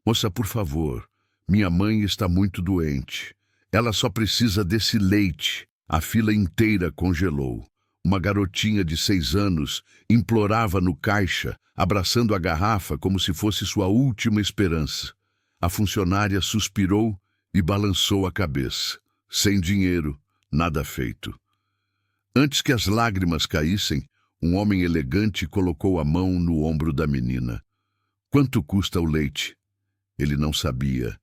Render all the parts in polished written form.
Moça, por favor, minha mãe está muito doente. Ela só precisa desse leite. A fila inteira congelou. Uma garotinha de 6 anos implorava no caixa, abraçando a garrafa como se fosse sua última esperança. A funcionária suspirou e balançou a cabeça. Sem dinheiro, nada feito. Antes que as lágrimas caíssem, um homem elegante colocou a mão no ombro da menina. Quanto custa o leite? Ele não sabia,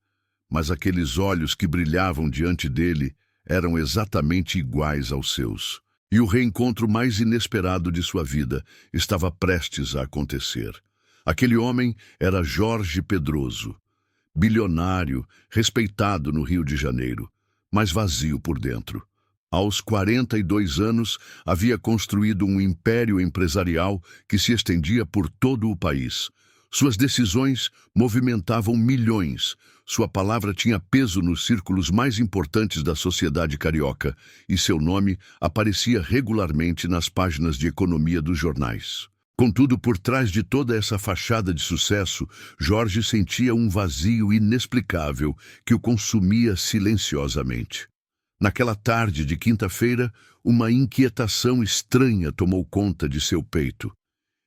mas aqueles olhos que brilhavam diante dele eram exatamente iguais aos seus. E o reencontro mais inesperado de sua vida estava prestes a acontecer. Aquele homem era Jorge Pedroso, bilionário, respeitado no Rio de Janeiro, mas vazio por dentro. Aos 42 anos, havia construído um império empresarial que se estendia por todo o país. Suas decisões movimentavam milhões. Sua palavra tinha peso nos círculos mais importantes da sociedade carioca e seu nome aparecia regularmente nas páginas de economia dos jornais. Contudo, por trás de toda essa fachada de sucesso, Jorge sentia um vazio inexplicável que o consumia silenciosamente. Naquela tarde de quinta-feira, uma inquietação estranha tomou conta de seu peito.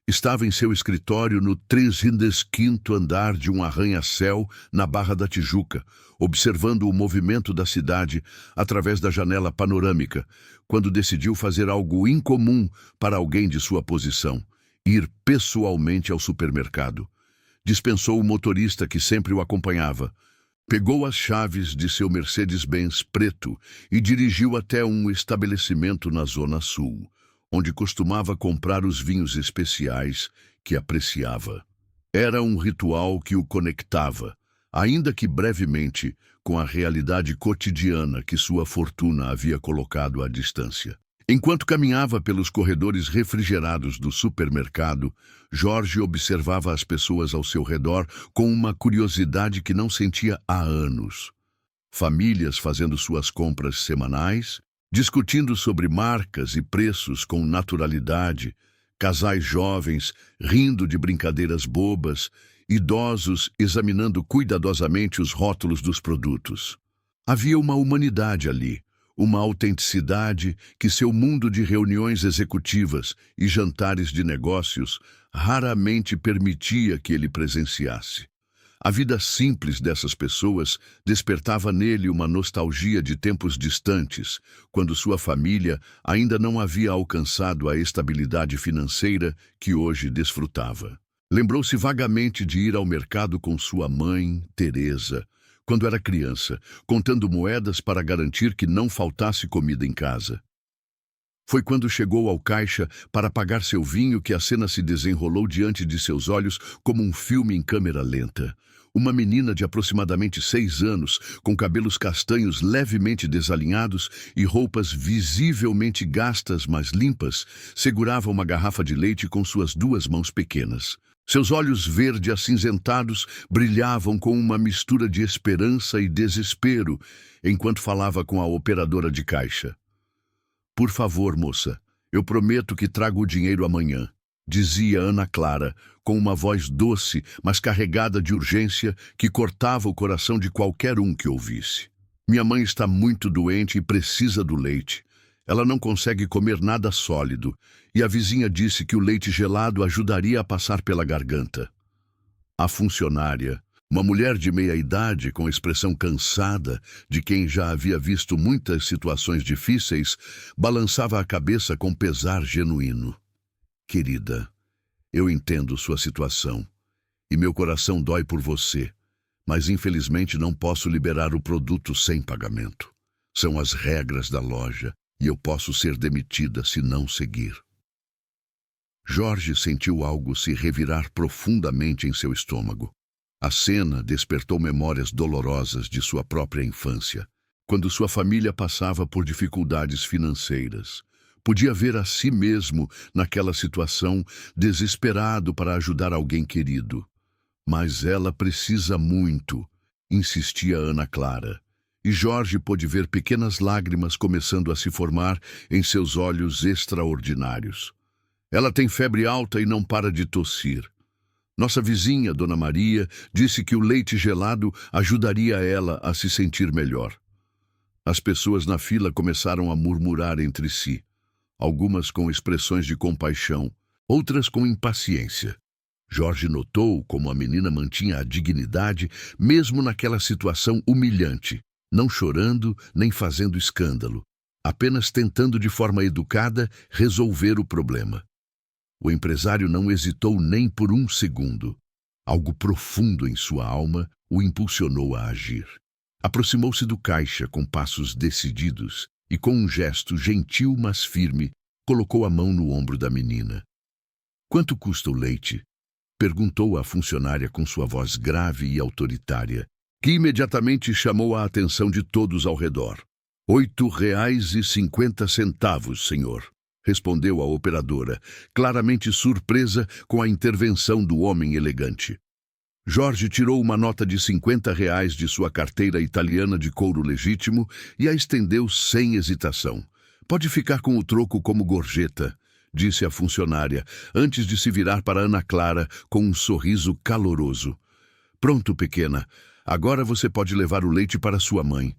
Estava em seu escritório no 35º andar de um arranha-céu na Barra da Tijuca, observando o movimento da cidade através da janela panorâmica, quando decidiu fazer algo incomum para alguém de sua posição: ir pessoalmente ao supermercado. Dispensou o motorista que sempre o acompanhava. Pegou as chaves de seu Mercedes-Benz preto e dirigiu até um estabelecimento na Zona Sul, onde costumava comprar os vinhos especiais que apreciava. Era um ritual que o conectava, ainda que brevemente, com a realidade cotidiana que sua fortuna havia colocado à distância. Enquanto caminhava pelos corredores refrigerados do supermercado, Jorge observava as pessoas ao seu redor com uma curiosidade que não sentia há anos. Famílias fazendo suas compras semanais, discutindo sobre marcas e preços com naturalidade, casais jovens rindo de brincadeiras bobas, idosos examinando cuidadosamente os rótulos dos produtos. Havia uma humanidade ali, uma autenticidade que seu mundo de reuniões executivas e jantares de negócios raramente permitia que ele presenciasse. A vida simples dessas pessoas despertava nele uma nostalgia de tempos distantes, quando sua família ainda não havia alcançado a estabilidade financeira que hoje desfrutava. Lembrou-se vagamente de ir ao mercado com sua mãe, Teresa, quando era criança, contando moedas para garantir que não faltasse comida em casa. Foi quando chegou ao caixa para pagar seu vinho que a cena se desenrolou diante de seus olhos como um filme em câmera lenta. Uma menina de aproximadamente 6 anos, com cabelos castanhos levemente desalinhados e roupas visivelmente gastas, mas limpas, segurava uma garrafa de leite com suas 2 mãos pequenas. Seus olhos verde-acinzentados brilhavam com uma mistura de esperança e desespero, enquanto falava com a operadora de caixa. "Por favor, moça, eu prometo que trago o dinheiro amanhã", dizia Ana Clara, com uma voz doce, mas carregada de urgência que cortava o coração de qualquer um que ouvisse. "Minha mãe está muito doente e precisa do leite. Ela não consegue comer nada sólido, e a vizinha disse que o leite gelado ajudaria a passar pela garganta." A funcionária, uma mulher de meia-idade com expressão cansada de quem já havia visto muitas situações difíceis, balançava a cabeça com pesar genuíno. "Querida, eu entendo sua situação, e meu coração dói por você, mas infelizmente não posso liberar o produto sem pagamento. São as regras da loja, e eu posso ser demitida se não seguir." Jorge sentiu algo se revirar profundamente em seu estômago. A cena despertou memórias dolorosas de sua própria infância, quando sua família passava por dificuldades financeiras. Podia ver a si mesmo naquela situação, desesperado para ajudar alguém querido. "Mas ela precisa muito", insistia Ana Clara. E Jorge pôde ver pequenas lágrimas começando a se formar em seus olhos extraordinários. "Ela tem febre alta e não para de tossir. Nossa vizinha, Dona Maria, disse que o leite gelado ajudaria ela a se sentir melhor. As pessoas na fila começaram a murmurar entre si, algumas com expressões de compaixão, outras com impaciência. Jorge notou como a menina mantinha a dignidade, mesmo naquela situação humilhante, não chorando nem fazendo escândalo, apenas tentando de forma educada resolver o problema. O empresário não hesitou nem por um segundo. Algo profundo em sua alma o impulsionou a agir. Aproximou-se do caixa com passos decididos e, com um gesto gentil mas firme, colocou a mão no ombro da menina. "Quanto custa o leite?" perguntou a funcionária com sua voz grave e autoritária, que imediatamente chamou a atenção de todos ao redor. R$ 8,50, senhor, respondeu a operadora, claramente surpresa com a intervenção do homem elegante. Jorge tirou uma nota de R$ 50 de sua carteira italiana de couro legítimo e a estendeu sem hesitação. "Pode ficar com o troco como gorjeta", disse a funcionária, antes de se virar para Ana Clara com um sorriso caloroso. "Pronto, pequena. Agora você pode levar o leite para sua mãe."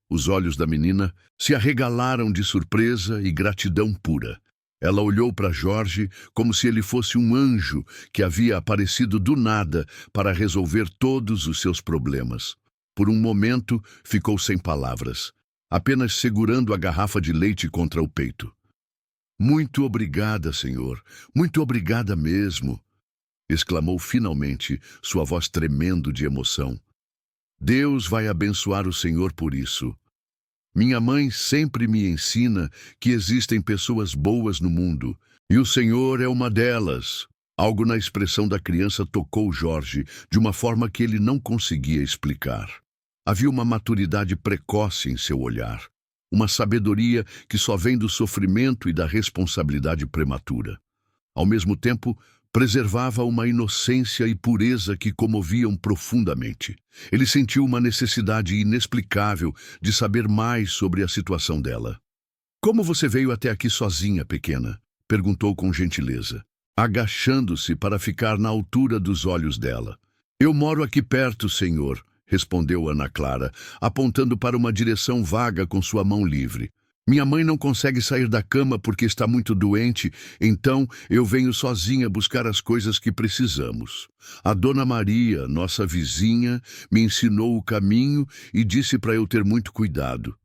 Os olhos da menina se arregalaram de surpresa e gratidão pura. Ela olhou para Jorge como se ele fosse um anjo que havia aparecido do nada para resolver todos os seus problemas. Por um momento, ficou sem palavras, apenas segurando a garrafa de leite contra o peito. "Muito obrigada, senhor. Muito obrigada mesmo", exclamou finalmente, sua voz tremendo de emoção. "Deus vai abençoar o senhor por isso. Minha mãe sempre me ensina que existem pessoas boas no mundo, e o senhor é uma delas." Algo na expressão da criança tocou Jorge de uma forma que ele não conseguia explicar. Havia uma maturidade precoce em seu olhar, uma sabedoria que só vem do sofrimento e da responsabilidade prematura. Ao mesmo tempo, preservava uma inocência e pureza que comoviam profundamente. Ele sentiu uma necessidade inexplicável de saber mais sobre a situação dela. "Como você veio até aqui sozinha, pequena?" perguntou com gentileza, agachando-se para ficar na altura dos olhos dela. "Eu moro aqui perto, senhor", respondeu Ana Clara, apontando para uma direção vaga com sua mão livre. "Minha mãe não consegue sair da cama porque está muito doente, então eu venho sozinha buscar as coisas que precisamos. A Dona Maria, nossa vizinha, me ensinou o caminho e disse para eu ter muito cuidado."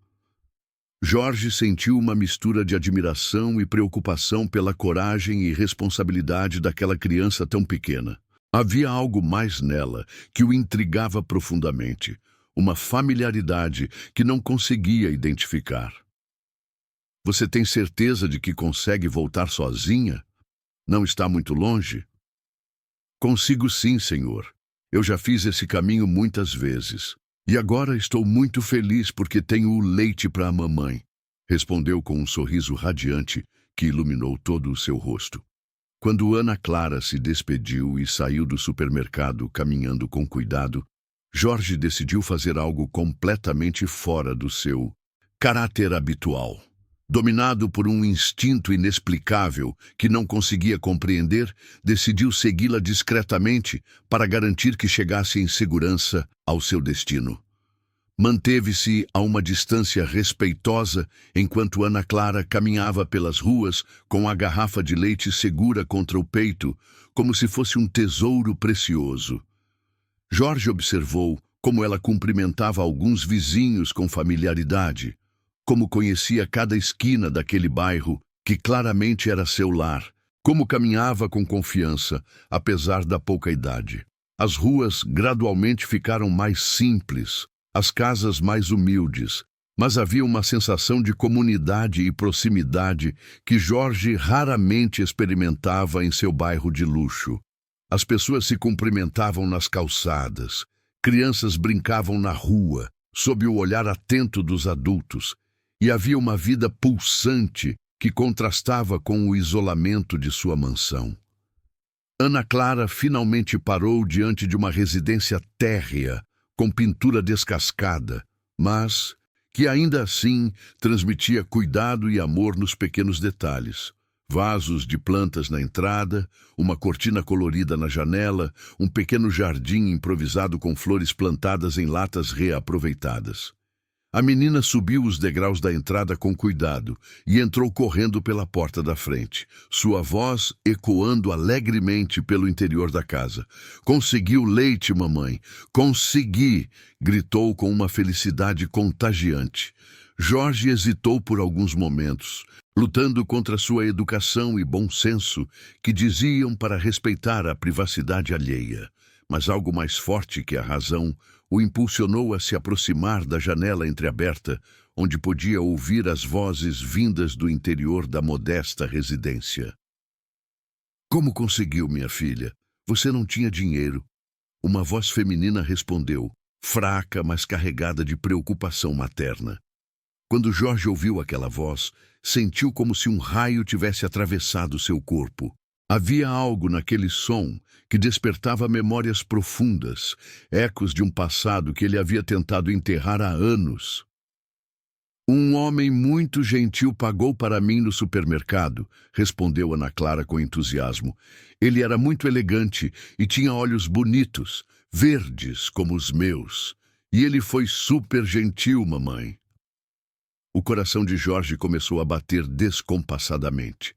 Jorge sentiu uma mistura de admiração e preocupação pela coragem e responsabilidade daquela criança tão pequena. Havia algo mais nela que o intrigava profundamente, uma familiaridade que não conseguia identificar. "Você tem certeza de que consegue voltar sozinha? Não está muito longe?" "Consigo sim, senhor. Eu já fiz esse caminho muitas vezes. E agora estou muito feliz porque tenho o leite para a mamãe", respondeu com um sorriso radiante que iluminou todo o seu rosto. Quando Ana Clara se despediu e saiu do supermercado caminhando com cuidado, Jorge decidiu fazer algo completamente fora do seu caráter habitual. Dominado por um instinto inexplicável que não conseguia compreender, decidiu segui-la discretamente para garantir que chegasse em segurança ao seu destino. Manteve-se a uma distância respeitosa enquanto Ana Clara caminhava pelas ruas com a garrafa de leite segura contra o peito, como se fosse um tesouro precioso. Jorge observou como ela cumprimentava alguns vizinhos com familiaridade, como conhecia cada esquina daquele bairro, que claramente era seu lar, como caminhava com confiança, apesar da pouca idade. As ruas gradualmente ficaram mais simples, as casas mais humildes, mas havia uma sensação de comunidade e proximidade que Jorge raramente experimentava em seu bairro de luxo. As pessoas se cumprimentavam nas calçadas, crianças brincavam na rua, sob o olhar atento dos adultos, e havia uma vida pulsante que contrastava com o isolamento de sua mansão. Ana Clara finalmente parou diante de uma residência térrea, com pintura descascada, mas que ainda assim transmitia cuidado e amor nos pequenos detalhes. Vasos de plantas na entrada, uma cortina colorida na janela, um pequeno jardim improvisado com flores plantadas em latas reaproveitadas. A menina subiu os degraus da entrada com cuidado e entrou correndo pela porta da frente, sua voz ecoando alegremente pelo interior da casa. "Consegui o leite, mamãe! Consegui!" gritou com uma felicidade contagiante. Jorge hesitou por alguns momentos, lutando contra sua educação e bom senso, que diziam para respeitar a privacidade alheia. Mas algo mais forte que a razão o impulsionou a se aproximar da janela entreaberta, onde podia ouvir as vozes vindas do interior da modesta residência. "Como conseguiu, minha filha? Você não tinha dinheiro." Uma voz feminina respondeu, fraca, mas carregada de preocupação materna. Quando Jorge ouviu aquela voz, sentiu como se um raio tivesse atravessado seu corpo. Havia algo naquele som que despertava memórias profundas, ecos de um passado que ele havia tentado enterrar há anos. "Um homem muito gentil pagou para mim no supermercado", respondeu Ana Clara com entusiasmo. "Ele era muito elegante e tinha olhos bonitos, verdes como os meus. E ele foi super gentil, mamãe." O coração de Jorge começou a bater descompassadamente.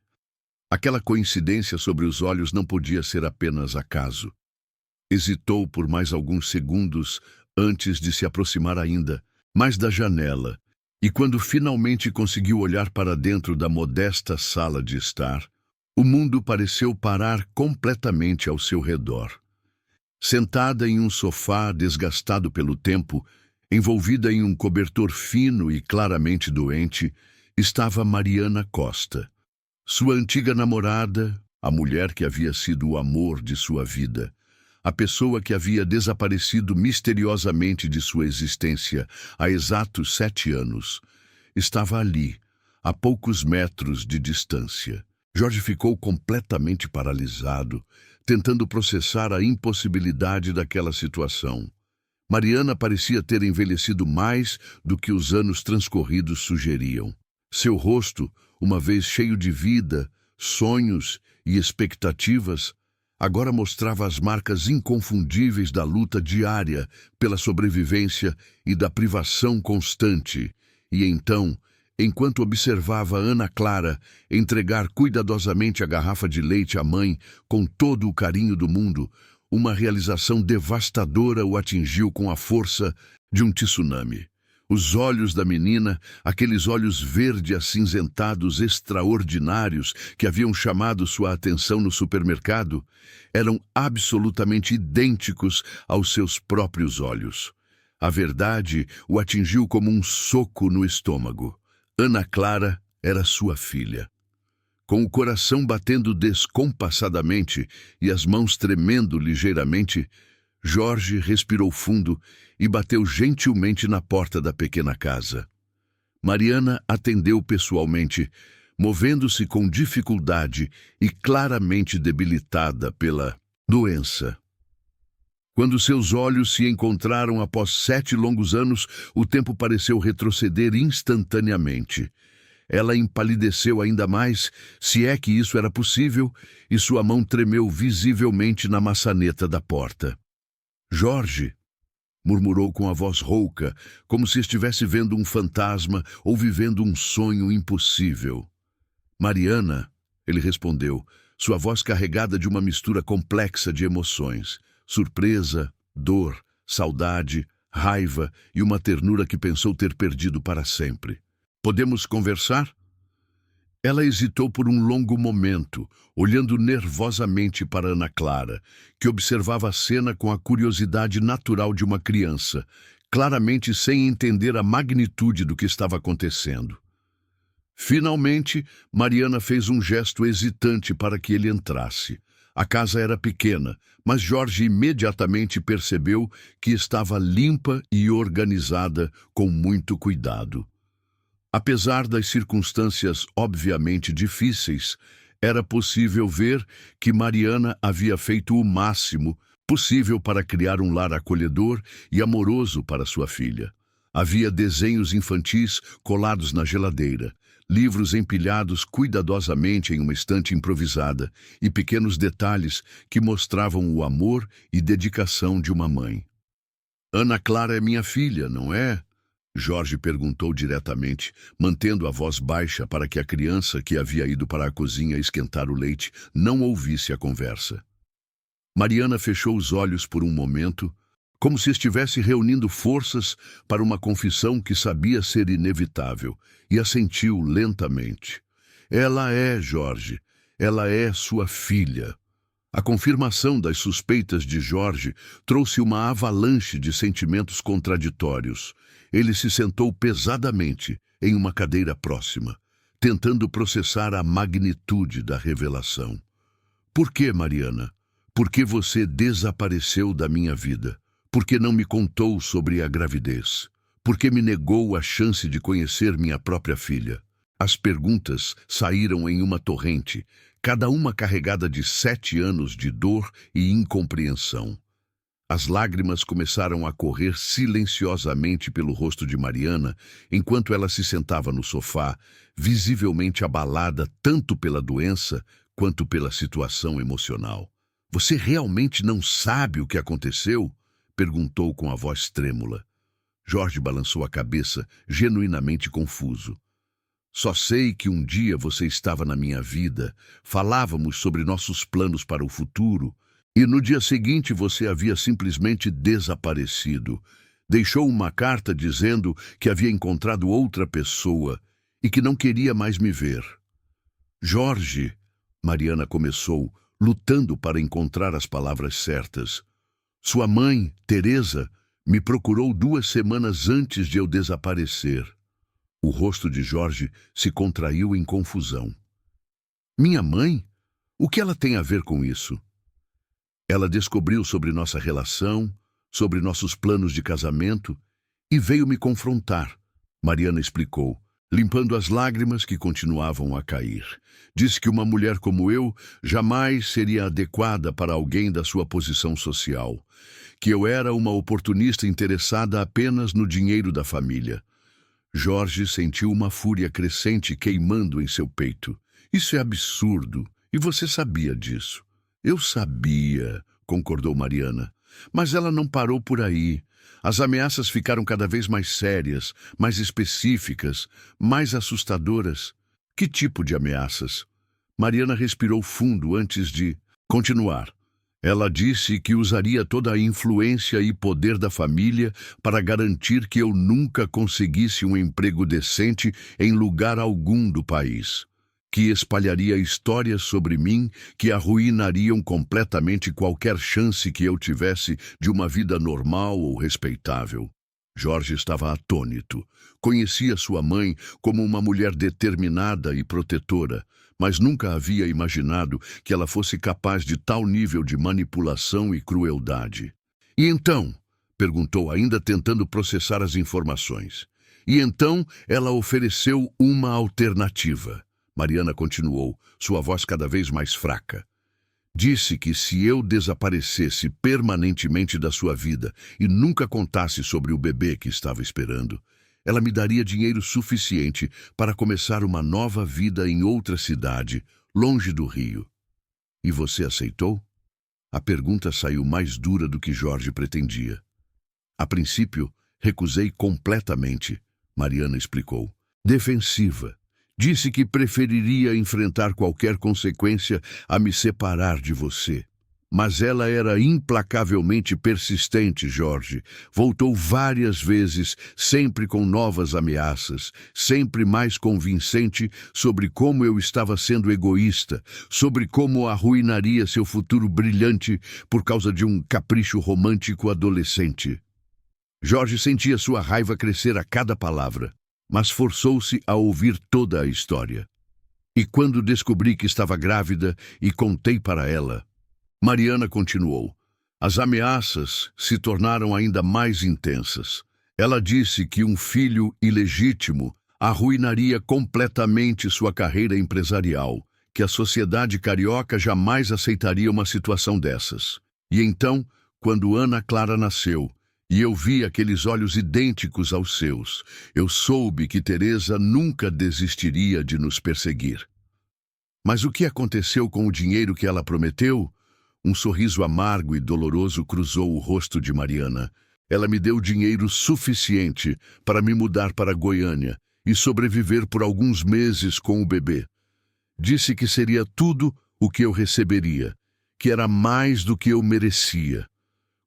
Aquela coincidência sobre os olhos não podia ser apenas acaso. Hesitou por mais alguns segundos antes de se aproximar ainda mais da janela, e quando finalmente conseguiu olhar para dentro da modesta sala de estar, o mundo pareceu parar completamente ao seu redor. Sentada em um sofá desgastado pelo tempo, envolvida em um cobertor fino e claramente doente, estava Mariana Costa. Sua antiga namorada, a mulher que havia sido o amor de sua vida, a pessoa que havia desaparecido misteriosamente de sua existência há exatos 7 anos, estava ali, a poucos metros de distância. Jorge ficou completamente paralisado, tentando processar a impossibilidade daquela situação. Mariana parecia ter envelhecido mais do que os anos transcorridos sugeriam. Seu rosto, uma vez cheio de vida, sonhos e expectativas, agora mostrava as marcas inconfundíveis da luta diária pela sobrevivência e da privação constante. E então, enquanto observava Ana Clara entregar cuidadosamente a garrafa de leite à mãe com todo o carinho do mundo, uma realização devastadora o atingiu com a força de um tsunami. Os olhos da menina, aqueles olhos verde acinzentados extraordinários que haviam chamado sua atenção no supermercado, eram absolutamente idênticos aos seus próprios olhos. A verdade o atingiu como um soco no estômago. Ana Clara era sua filha. Com o coração batendo descompassadamente e as mãos tremendo ligeiramente, Jorge respirou fundo e bateu gentilmente na porta da pequena casa. Mariana atendeu pessoalmente, movendo-se com dificuldade e claramente debilitada pela doença. Quando seus olhos se encontraram após 7 longos anos, o tempo pareceu retroceder instantaneamente. Ela empalideceu ainda mais, se é que isso era possível, e sua mão tremeu visivelmente na maçaneta da porta. "Jorge", murmurou com a voz rouca, como se estivesse vendo um fantasma ou vivendo um sonho impossível. "Mariana", ele respondeu, sua voz carregada de uma mistura complexa de emoções, surpresa, dor, saudade, raiva e uma ternura que pensou ter perdido para sempre. "Podemos conversar?" Ela hesitou por um longo momento, olhando nervosamente para Ana Clara, que observava a cena com a curiosidade natural de uma criança, claramente sem entender a magnitude do que estava acontecendo. Finalmente, Mariana fez um gesto hesitante para que ele entrasse. A casa era pequena, mas Jorge imediatamente percebeu que estava limpa e organizada com muito cuidado. Apesar das circunstâncias obviamente difíceis, era possível ver que Mariana havia feito o máximo possível para criar um lar acolhedor e amoroso para sua filha. Havia desenhos infantis colados na geladeira, livros empilhados cuidadosamente em uma estante improvisada e pequenos detalhes que mostravam o amor e dedicação de uma mãe. Ana Clara é minha filha, não é? Jorge perguntou diretamente, mantendo a voz baixa para que a criança que havia ido para a cozinha esquentar o leite não ouvisse a conversa. Mariana fechou os olhos por um momento, como se estivesse reunindo forças para uma confissão que sabia ser inevitável, e assentiu lentamente. Ela é, Jorge, ela é sua filha. A confirmação das suspeitas de Jorge trouxe uma avalanche de sentimentos contraditórios. Ele se sentou pesadamente em uma cadeira próxima, tentando processar a magnitude da revelação. Por que, Mariana? Por que você desapareceu da minha vida? Por que não me contou sobre a gravidez? Por que me negou a chance de conhecer minha própria filha? As perguntas saíram em uma torrente, cada uma carregada de 7 anos de dor e incompreensão. As lágrimas começaram a correr silenciosamente pelo rosto de Mariana, enquanto ela se sentava no sofá, visivelmente abalada tanto pela doença quanto pela situação emocional. Você realmente não sabe o que aconteceu? Perguntou com a voz trêmula. Jorge balançou a cabeça, genuinamente confuso. Só sei que um dia você estava na minha vida, falávamos sobre nossos planos para o futuro, e no dia seguinte você havia simplesmente desaparecido. Deixou uma carta dizendo que havia encontrado outra pessoa e que não queria mais me ver. Jorge, Mariana começou, lutando para encontrar as palavras certas. Sua mãe, Teresa, me procurou 2 semanas antes de eu desaparecer. O rosto de Jorge se contraiu em confusão. Minha mãe? O que ela tem a ver com isso? Ela descobriu sobre nossa relação, sobre nossos planos de casamento e veio me confrontar, Mariana explicou, limpando as lágrimas que continuavam a cair. Disse que uma mulher como eu jamais seria adequada para alguém da sua posição social, que eu era uma oportunista interessada apenas no dinheiro da família. Jorge sentiu uma fúria crescente queimando em seu peito. Isso é absurdo, e você sabia disso. Eu sabia, concordou Mariana. Mas ela não parou por aí. As ameaças ficaram cada vez mais sérias, mais específicas, mais assustadoras. Que tipo de ameaças? Mariana respirou fundo antes de continuar. Ela disse que usaria toda a influência e poder da família para garantir que eu nunca conseguisse um emprego decente em lugar algum do país. Que espalharia histórias sobre mim que arruinariam completamente qualquer chance que eu tivesse de uma vida normal ou respeitável. Jorge estava atônito. Conhecia sua mãe como uma mulher determinada e protetora, mas nunca havia imaginado que ela fosse capaz de tal nível de manipulação e crueldade. E então? Perguntou, ainda tentando processar as informações. E então ela ofereceu uma alternativa. Mariana continuou, sua voz cada vez mais fraca. Disse que se eu desaparecesse permanentemente da sua vida e nunca contasse sobre o bebê que estava esperando, ela me daria dinheiro suficiente para começar uma nova vida em outra cidade, longe do Rio. E você aceitou? A pergunta saiu mais dura do que Jorge pretendia. A princípio, recusei completamente, Mariana explicou. Defensiva. Disse que preferiria enfrentar qualquer consequência a me separar de você. Mas ela era implacavelmente persistente, Jorge. Voltou várias vezes, sempre com novas ameaças, sempre mais convincente sobre como eu estava sendo egoísta, sobre como arruinaria seu futuro brilhante por causa de um capricho romântico adolescente. Jorge sentia sua raiva crescer a cada palavra, mas forçou-se a ouvir toda a história. E quando descobri que estava grávida e contei para ela, Mariana continuou. As ameaças se tornaram ainda mais intensas. Ela disse que um filho ilegítimo arruinaria completamente sua carreira empresarial, que a sociedade carioca jamais aceitaria uma situação dessas. E então, quando Ana Clara nasceu, E eu vi aqueles olhos idênticos aos seus. Eu soube que Teresa nunca desistiria de nos perseguir. Mas o que aconteceu com o dinheiro que ela prometeu? Um sorriso amargo e doloroso cruzou o rosto de Mariana. Ela me deu dinheiro suficiente para me mudar para Goiânia e sobreviver por alguns meses com o bebê. Disse que seria tudo o que eu receberia, que era mais do que eu merecia.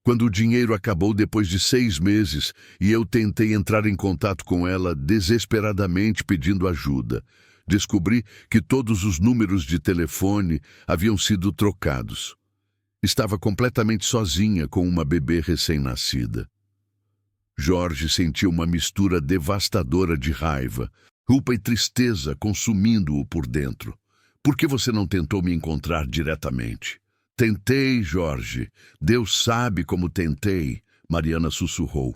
Quando o dinheiro acabou depois de 6 meses e eu tentei entrar em contato com ela desesperadamente pedindo ajuda, descobri que todos os números de telefone haviam sido trocados. Estava completamente sozinha com uma bebê recém-nascida. Jorge sentiu uma mistura devastadora de raiva, culpa e tristeza consumindo-o por dentro. Por que você não tentou me encontrar diretamente? Tentei, Jorge. Deus sabe como tentei, Mariana sussurrou,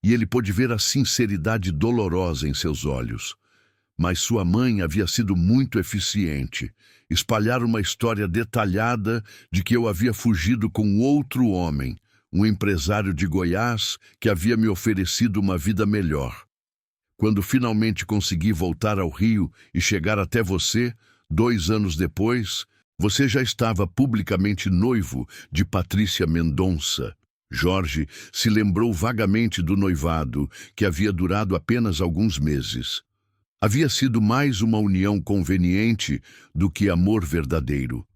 e ele pôde ver a sinceridade dolorosa em seus olhos. Mas sua mãe havia sido muito eficiente. Espalhar uma história detalhada de que eu havia fugido com outro homem, um empresário de Goiás que havia me oferecido uma vida melhor. Quando finalmente consegui voltar ao Rio e chegar até você, 2 anos depois, você já estava publicamente noivo de Patrícia Mendonça. Jorge se lembrou vagamente do noivado, que havia durado apenas alguns meses. Havia sido mais uma união conveniente do que amor verdadeiro.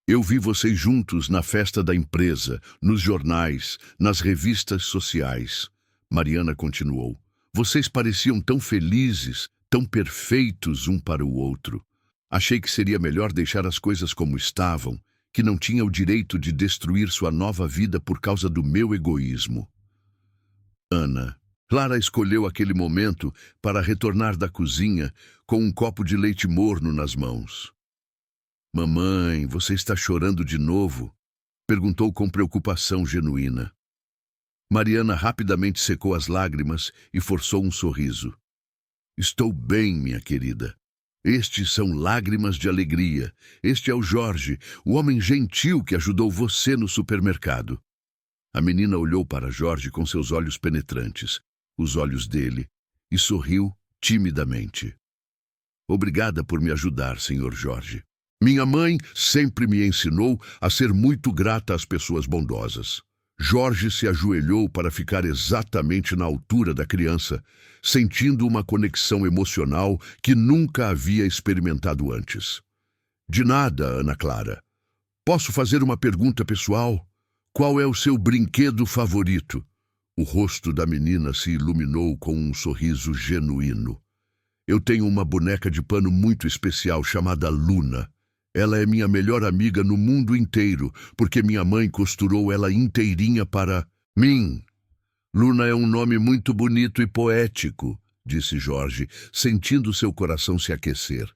Eu vi vocês juntos na festa da empresa, nos jornais, nas revistas sociais. Mariana continuou. Vocês pareciam tão felizes, tão perfeitos um para o outro. Achei que seria melhor deixar as coisas como estavam, que não tinha o direito de destruir sua nova vida por causa do meu egoísmo. Ana. Clara escolheu aquele momento para retornar da cozinha com um copo de leite morno nas mãos. Mamãe, você está chorando de novo? Perguntou com preocupação genuína. Mariana rapidamente secou as lágrimas e forçou um sorriso. Estou bem, minha querida. Estes são lágrimas de alegria. Este é o Jorge, o homem gentil que ajudou você no supermercado. A menina olhou para Jorge com seus olhos penetrantes, os olhos dele, e sorriu timidamente. Obrigada por me ajudar, Sr. Jorge. Minha mãe sempre me ensinou a ser muito grata às pessoas bondosas. Jorge se ajoelhou para ficar exatamente na altura da criança, sentindo uma conexão emocional que nunca havia experimentado antes. De nada, Ana Clara. Posso fazer uma pergunta pessoal? Qual é o seu brinquedo favorito? O rosto da menina se iluminou com um sorriso genuíno. Eu tenho uma boneca de pano muito especial chamada Luna. Ela é minha melhor amiga no mundo inteiro, porque minha mãe costurou ela inteirinha para mim. Luna é um nome muito bonito e poético, disse Jorge, sentindo seu coração se aquecer.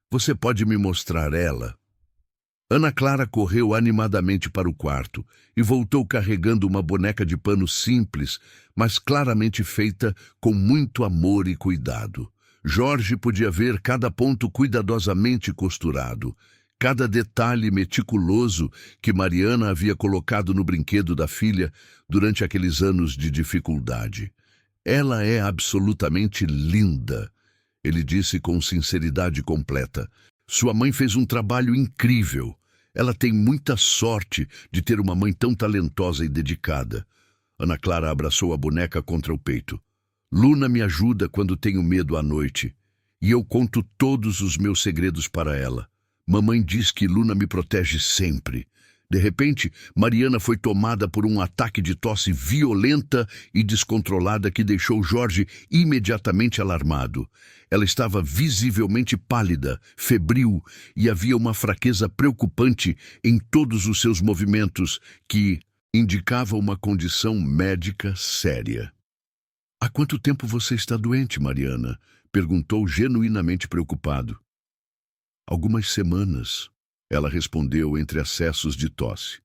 Você pode me mostrar ela? Ana Clara correu animadamente para o quarto e voltou carregando uma boneca de pano simples, mas claramente feita com muito amor e cuidado. Jorge podia ver cada ponto cuidadosamente costurado, cada detalhe meticuloso que Mariana havia colocado no brinquedo da filha durante aqueles anos de dificuldade. Ela é absolutamente linda, ele disse com sinceridade completa. Sua mãe fez um trabalho incrível. Ela tem muita sorte de ter uma mãe tão talentosa e dedicada. Ana Clara abraçou a boneca contra o peito. Luna me ajuda quando tenho medo à noite, e eu conto todos os meus segredos para ela. Mamãe diz que Luna me protege sempre. De repente, Mariana foi tomada por um ataque de tosse violenta e descontrolada que deixou Jorge imediatamente alarmado. Ela estava visivelmente pálida, febril, e havia uma fraqueza preocupante em todos os seus movimentos que indicava uma condição médica séria. Há quanto tempo você está doente, Mariana? Perguntou genuinamente preocupado. Algumas semanas, ela respondeu entre acessos de tosse.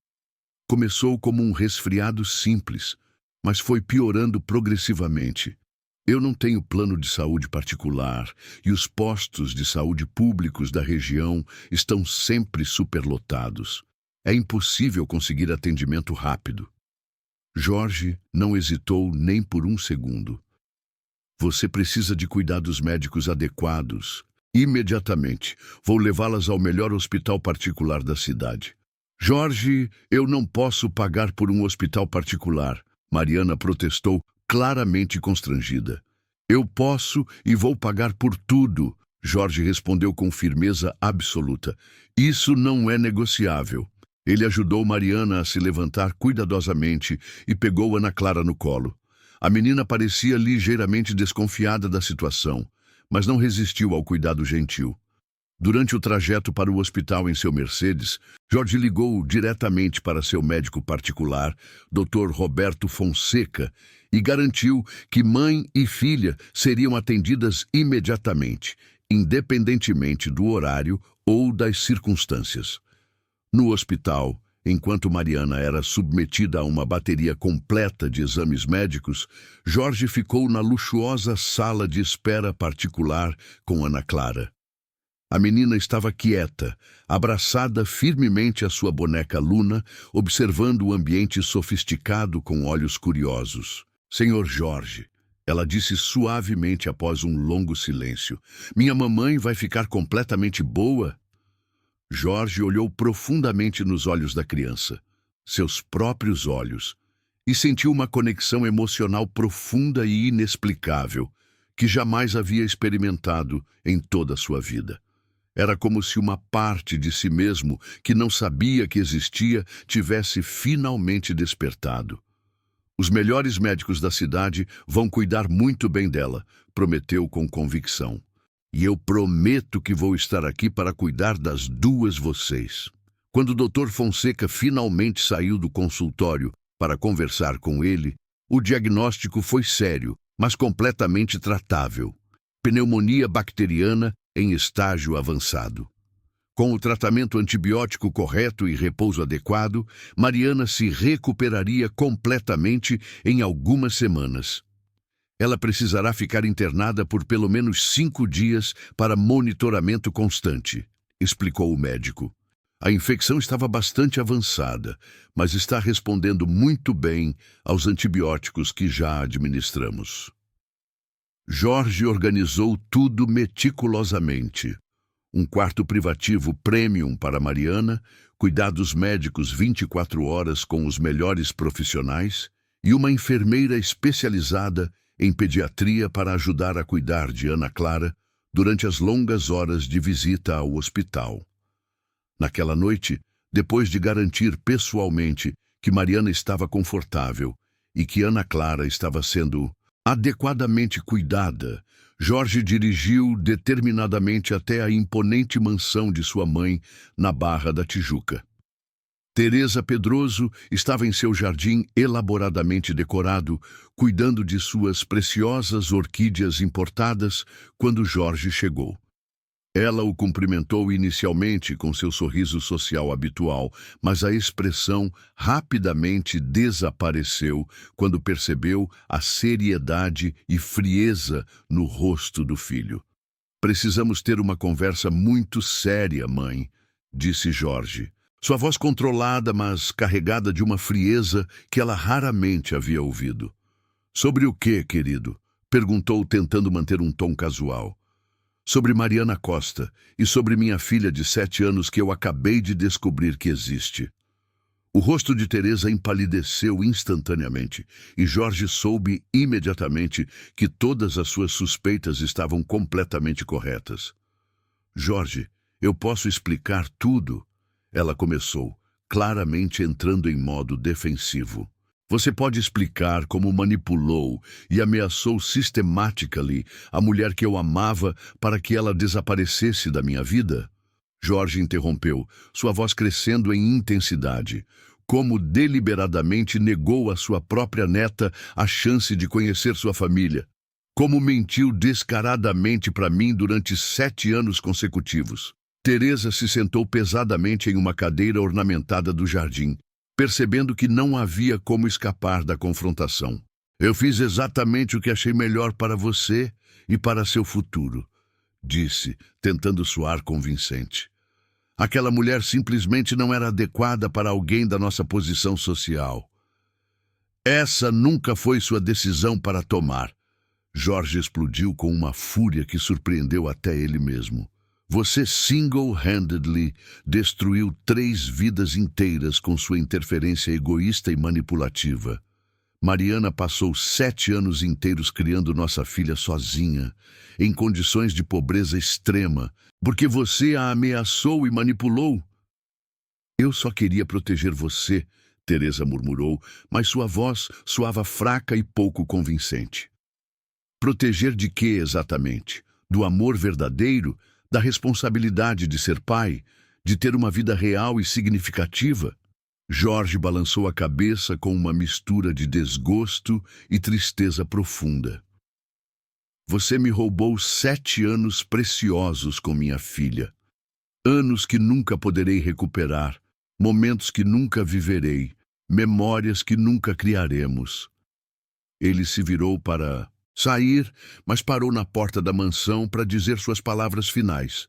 Começou como um resfriado simples, mas foi piorando progressivamente. Eu não tenho plano de saúde particular e os postos de saúde públicos da região estão sempre superlotados. É impossível conseguir atendimento rápido. Jorge não hesitou nem por um segundo. Você precisa de cuidados médicos adequados. Imediatamente. Vou levá-las ao melhor hospital particular da cidade. Jorge, eu não posso pagar por um hospital particular. Mariana protestou, claramente constrangida. Eu posso e vou pagar por tudo. Jorge respondeu com firmeza absoluta. Isso não é negociável. Ele ajudou Mariana a se levantar cuidadosamente e pegou Ana Clara no colo. A menina parecia ligeiramente desconfiada da situação, mas não resistiu ao cuidado gentil. Durante o trajeto para o hospital em seu Mercedes, Jorge ligou diretamente para seu médico particular, Dr. Roberto Fonseca, e garantiu que mãe e filha seriam atendidas imediatamente, independentemente do horário ou das circunstâncias. No hospital, enquanto Mariana era submetida a uma bateria completa de exames médicos, Jorge ficou na luxuosa sala de espera particular com Ana Clara. A menina estava quieta, abraçada firmemente à sua boneca Luna, observando o ambiente sofisticado com olhos curiosos. Senhor Jorge, ela disse suavemente após um longo silêncio, minha mamãe vai ficar completamente boa? Jorge olhou profundamente nos olhos da criança, seus próprios olhos, e sentiu uma conexão emocional profunda e inexplicável, que jamais havia experimentado em toda a sua vida. Era como se uma parte de si mesmo, que não sabia que existia, tivesse finalmente despertado. Os melhores médicos da cidade vão cuidar muito bem dela, prometeu com convicção. E eu prometo que vou estar aqui para cuidar das duas vocês. Quando o Dr. Fonseca finalmente saiu do consultório para conversar com ele, o diagnóstico foi sério, mas completamente tratável. Pneumonia bacteriana em estágio avançado. Com o tratamento antibiótico correto e repouso adequado, Mariana se recuperaria completamente em algumas semanas. Ela precisará ficar internada por pelo menos 5 dias para monitoramento constante, explicou o médico. A infecção estava bastante avançada, mas está respondendo muito bem aos antibióticos que já administramos. Jorge organizou tudo meticulosamente. Um quarto privativo premium para Mariana, cuidados médicos 24 horas com os melhores profissionais e uma enfermeira especializada em pediatria para ajudar a cuidar de Ana Clara durante as longas horas de visita ao hospital. Naquela noite, depois de garantir pessoalmente que Mariana estava confortável e que Ana Clara estava sendo adequadamente cuidada, Jorge dirigiu determinadamente até a imponente mansão de sua mãe na Barra da Tijuca. Teresa Pedroso estava em seu jardim elaboradamente decorado, cuidando de suas preciosas orquídeas importadas, quando Jorge chegou. Ela o cumprimentou inicialmente com seu sorriso social habitual, mas a expressão rapidamente desapareceu quando percebeu a seriedade e frieza no rosto do filho. Precisamos ter uma conversa muito séria, mãe, disse Jorge. Sua voz controlada, mas carregada de uma frieza que ela raramente havia ouvido. Sobre o quê, querido? Perguntou, tentando manter um tom casual. Sobre Mariana Costa e sobre minha filha de 7 anos que eu acabei de descobrir que existe. O rosto de Teresa empalideceu instantaneamente e Jorge soube imediatamente que todas as suas suspeitas estavam completamente corretas. Jorge, eu posso explicar tudo. Ela começou, claramente entrando em modo defensivo. Você pode explicar como manipulou e ameaçou systematically a mulher que eu amava para que ela desaparecesse da minha vida? Jorge interrompeu, sua voz crescendo em intensidade. Como deliberadamente negou à sua própria neta a chance de conhecer sua família. Como mentiu descaradamente para mim durante 7 anos consecutivos. Teresa se sentou pesadamente em uma cadeira ornamentada do jardim, percebendo que não havia como escapar da confrontação. Eu fiz exatamente o que achei melhor para você e para seu futuro, disse, tentando soar convincente. Aquela mulher simplesmente não era adequada para alguém da nossa posição social. Essa nunca foi sua decisão para tomar. Jorge explodiu com uma fúria que surpreendeu até ele mesmo. Você single-handedly destruiu 3 vidas inteiras com sua interferência egoísta e manipulativa. Mariana passou 7 anos inteiros criando nossa filha sozinha, em condições de pobreza extrema, porque você a ameaçou e manipulou. Eu só queria proteger você, Teresa murmurou, mas sua voz soava fraca e pouco convincente. Proteger de quê exatamente? Do amor verdadeiro? Da responsabilidade de ser pai? De ter uma vida real e significativa? Jorge balançou a cabeça com uma mistura de desgosto e tristeza profunda. Você me roubou 7 anos preciosos com minha filha. Anos que nunca poderei recuperar, momentos que nunca viverei, memórias que nunca criaremos. Ele se virou para sair, mas parou na porta da mansão para dizer suas palavras finais.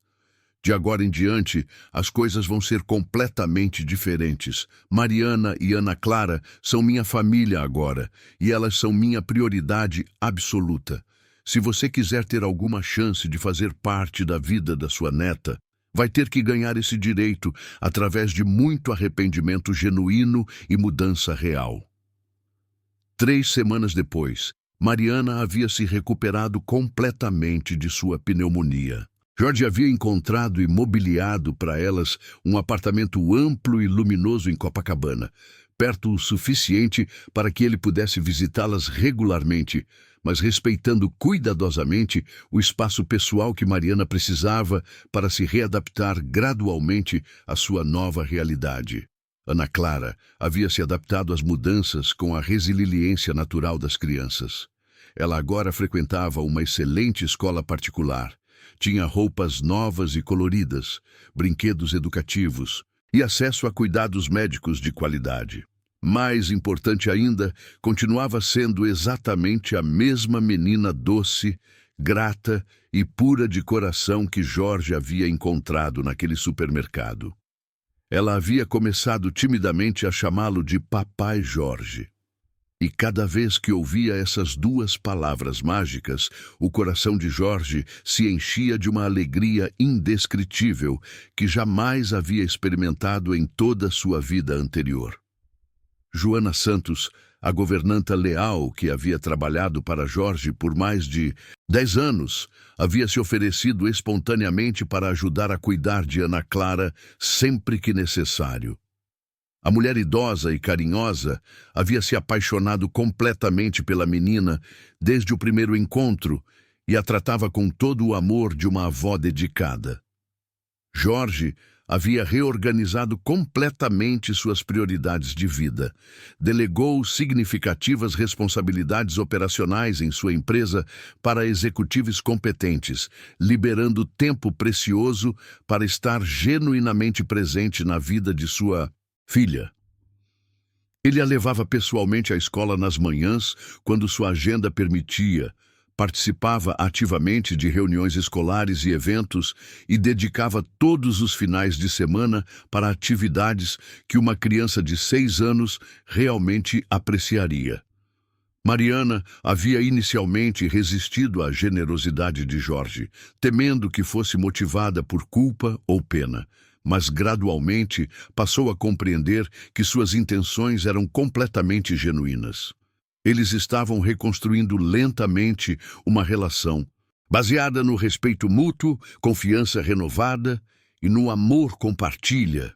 De agora em diante, as coisas vão ser completamente diferentes. Mariana e Ana Clara são minha família agora, e elas são minha prioridade absoluta. Se você quiser ter alguma chance de fazer parte da vida da sua neta, vai ter que ganhar esse direito através de muito arrependimento genuíno e mudança real. 3 semanas depois, Mariana havia se recuperado completamente de sua pneumonia. Jorge havia encontrado e mobiliado para elas um apartamento amplo e luminoso em Copacabana, perto o suficiente para que ele pudesse visitá-las regularmente, mas respeitando cuidadosamente o espaço pessoal que Mariana precisava para se readaptar gradualmente à sua nova realidade. Ana Clara havia se adaptado às mudanças com a resiliência natural das crianças. Ela agora frequentava uma excelente escola particular. Tinha roupas novas e coloridas, brinquedos educativos e acesso a cuidados médicos de qualidade. Mais importante ainda, continuava sendo exatamente a mesma menina doce, grata e pura de coração que Jorge havia encontrado naquele supermercado. Ela havia começado timidamente a chamá-lo de Papai Jorge. E cada vez que ouvia essas 2 palavras mágicas, o coração de Jorge se enchia de uma alegria indescritível que jamais havia experimentado em toda a sua vida anterior. Joana Santos, a governanta leal que havia trabalhado para Jorge por mais de 10 anos, havia se oferecido espontaneamente para ajudar a cuidar de Ana Clara sempre que necessário. A mulher idosa e carinhosa havia se apaixonado completamente pela menina desde o primeiro encontro e a tratava com todo o amor de uma avó dedicada. Jorge havia reorganizado completamente suas prioridades de vida. Delegou significativas responsabilidades operacionais em sua empresa para executivos competentes, liberando tempo precioso para estar genuinamente presente na vida de sua filha. Ele a levava pessoalmente à escola nas manhãs, quando sua agenda permitia, participava ativamente de reuniões escolares e eventos e dedicava todos os finais de semana para atividades que uma criança de 6 anos realmente apreciaria. Mariana havia inicialmente resistido à generosidade de Jorge, temendo que fosse motivada por culpa ou pena, mas gradualmente passou a compreender que suas intenções eram completamente genuínas. Eles estavam reconstruindo lentamente uma relação, baseada no respeito mútuo, confiança renovada e no amor compartilha.